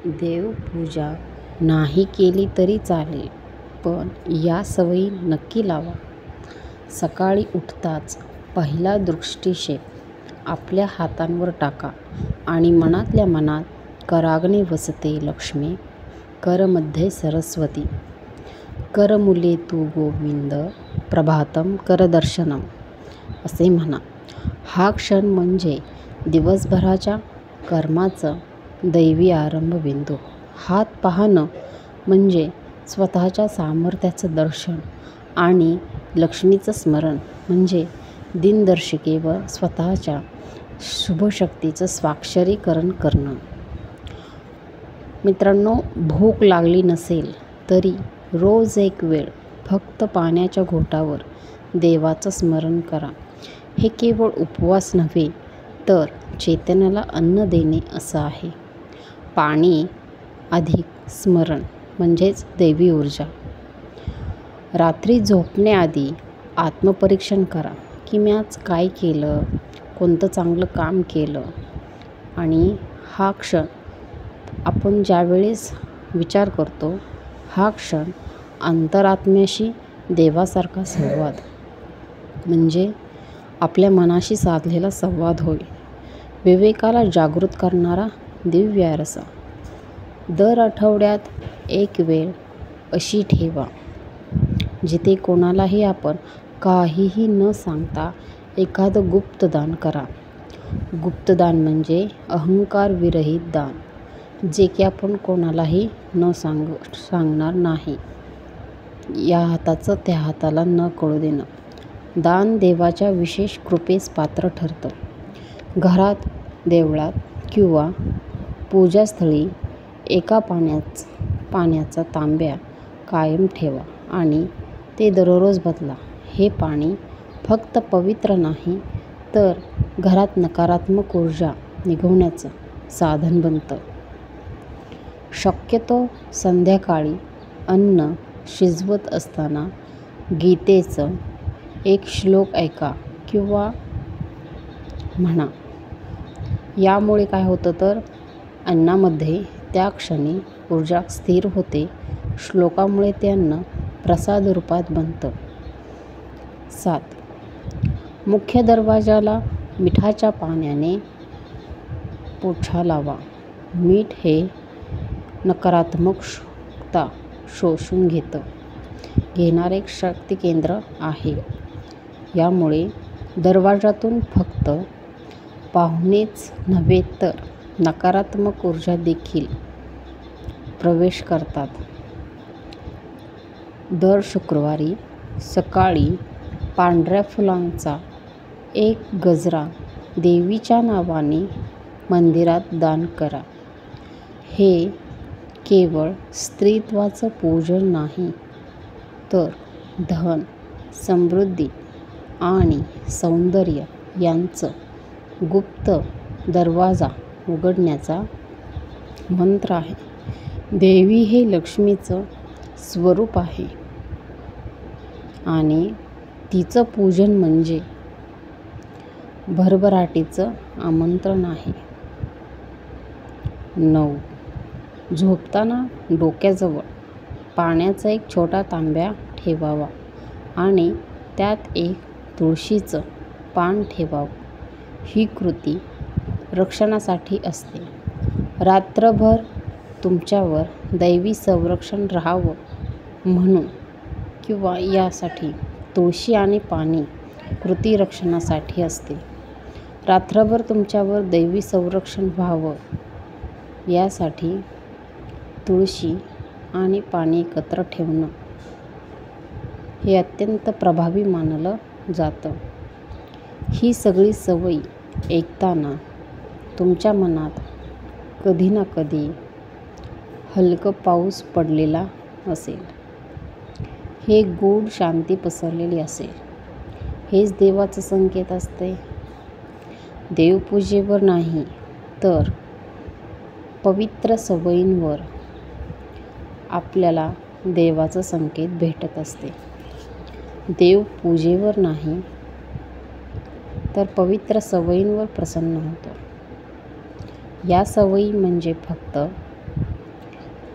देवपूजा नाही केली तरी चालेल, पण या सवयी नक्की लावा. सकाळी उठताच पहिला दृष्टिक्षेप आपल्या हातांवर टाका आणि मनातल्या मनात कराग्ने वसते लक्ष्मी, करमध्ये सरस्वती, करमुले तू गोविंद, प्रभातम करदर्शनम असे म्हणा. हा क्षण म्हणजे दिवसभराच्या कर्माचं दैवी आरंभ बिंदू. हात पाहणं म्हणजे स्वतःच्या सामर्थ्याचं दर्शन आणि लक्ष्मीचं स्मरण म्हणजे दिनदर्शिकेवर स्वतःच्या शुभशक्तीचं स्वाक्षरीकरण करणं. मित्रांनो, भूक लागली नसेल तरी रोज एक वेळ फक्त पाण्याच्या घोटावर देवाचं स्मरण करा. हे केवळ उपवास नव्हे तर चैतन्याला अन्न देणे असं आहे. पाणी अधिक स्मरण म्हणजेच दैवी ऊर्जा. रात्री झोपण्याआधी आत्मपरीक्षण करा की मी आज काय केलं, कोणतं चांगलं काम केलं. आणि हा क्षण आपण ज्यावेळेस विचार करतो, हा क्षण अंतरात्म्याशी देवासारखा संवाद म्हणजे आपल्या मनाशी साधलेला संवाद होय. विवेकाला जागृत करणारा दिव्य आरसा. दर आठवड्यात एक वेळ अशी ठेवा जिथे कोणालाही आपण काहीही न सांगता एखादं गुप्तदान करा. गुप्तदान म्हणजे अहंकारविरहित दान, जे की आपण कोणालाही न सांगणार नाही. या हाताचं त्या हाताला न कळू देणं. दान देवाच्या विशेष कृपेस पात्र ठरतं. घरात, देवळात किंवा पूजास्थळी एका पाण्याचा तांब्या कायम ठेवा आणि ते दररोज बदला. हे पाणी फक्त पवित्र नाही तर घरात नकारात्मक ऊर्जा निघवण्याचं साधन बनतं. शक्यतो संध्याकाळी अन्न शिजवत असताना गीतेचं एक श्लोक ऐका किंवा म्हणा. यामुळे काय होतं तर अन्नामध्ये त्या क्षणी ऊर्जा स्थिर होते. श्लोकामुळे ते अन्न प्रसाद रूपात बनतं. 7. मुख्य दरवाजाला मिठाच्या पाण्याने पोछा लावा. मीठ हे नकारात्मकता शोषून घेणारे एक शक्ती केंद्र आहे. यामुळे दरवाजातून फक्त पाहुणेच नव्हे तर नकारात्मक ऊर्जा देखील प्रवेश करतात. दर शुक्रवारी सकाळी पांढऱ्या फुलांचा एक गजरा देवीच्या नावाने मंदिरात दान करा. हे केवळ स्त्रीत्वाचं पूजन नाही तर धन, समृद्धी आणि सौंदर्य यांचं गुप्त दरवाजा उघडण्याचा मंत्र आहे. देवी हे लक्ष्मीचं स्वरूप आहे आणि तिचं पूजन म्हणजे भरभराटीचं आमंत्रण आहे. 9. झोपताना डोक्याजवळ पाण्याचा एक छोटा तांब्या ठेवावा आणि त्यात एक तुळशीचं पान ठेवावं. ही कृती रक्षणासाठी असते. रात्रभर तुमच्यावर दैवी संरक्षण राहावं म्हणून किंवा यासाठी तुळशी आणि पाणी कृती रक्षणासाठी असते. रात्रभर तुमच्यावर दैवी संरक्षण व्हावं यासाठी तुळशी आणि पाणी एकत्र ठेवणं हे अत्यंत प्रभावी मानलं जातं. ही सगळी सवयी ऐकताना तुमच्या मनात कधी ना कधी हलकं पाऊस पडलेला असेल. हे गूढ शांती पसरलेली असेल. हेच देवाचं संकेत असते. देवपूजेवर नाही तर पवित्र सवयींवर आपल्याला देवाचं संकेत भेटत असते. देवपूजेवर नाही तर पवित्र सवयींवर प्रसन्न होतो. या सवयी म्हणजे फक्त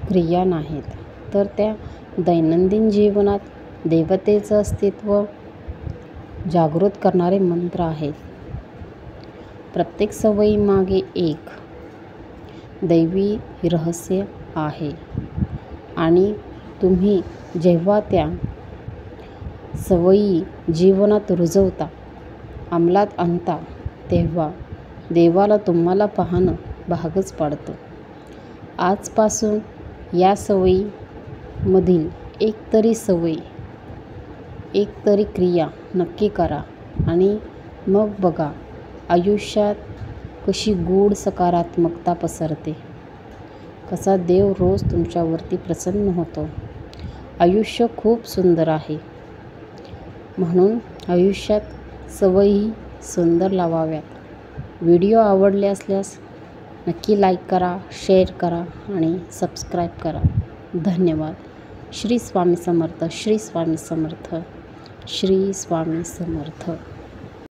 क्रिया नाहीत, तर त्या दैनंदिन जीवनात देवतेचं अस्तित्व जागृत करणारे मंत्र आहेत. प्रत्येक सवयीमागे एक दैवी रहस्य आहे आणि तुम्ही जेव्हा त्या सवयी जीवनात रुजवता, अंमलात आणता, तेव्हा देवाला तुम्हाला पाहणं भागच पाडतं. आजपासून या सवयीमधील एकतरी सवय, एकतरी क्रिया नक्की करा आणि मग बघा आयुष्यात कशी गूढ सकारात्मकता पसरते, कसा देव रोज तुमच्यावरती प्रसन्न होतो. आयुष्य खूप सुंदर आहे, म्हणून आयुष्यात सवयी सुंदर लावाव्यात. व्हिडिओ आवडले असल्यास नक्की लाईक करा, शेअर करा आणि सबस्क्राईब करा. धन्यवाद. श्री स्वामी समर्थ. श्री स्वामी समर्थ. श्री स्वामी समर्थ.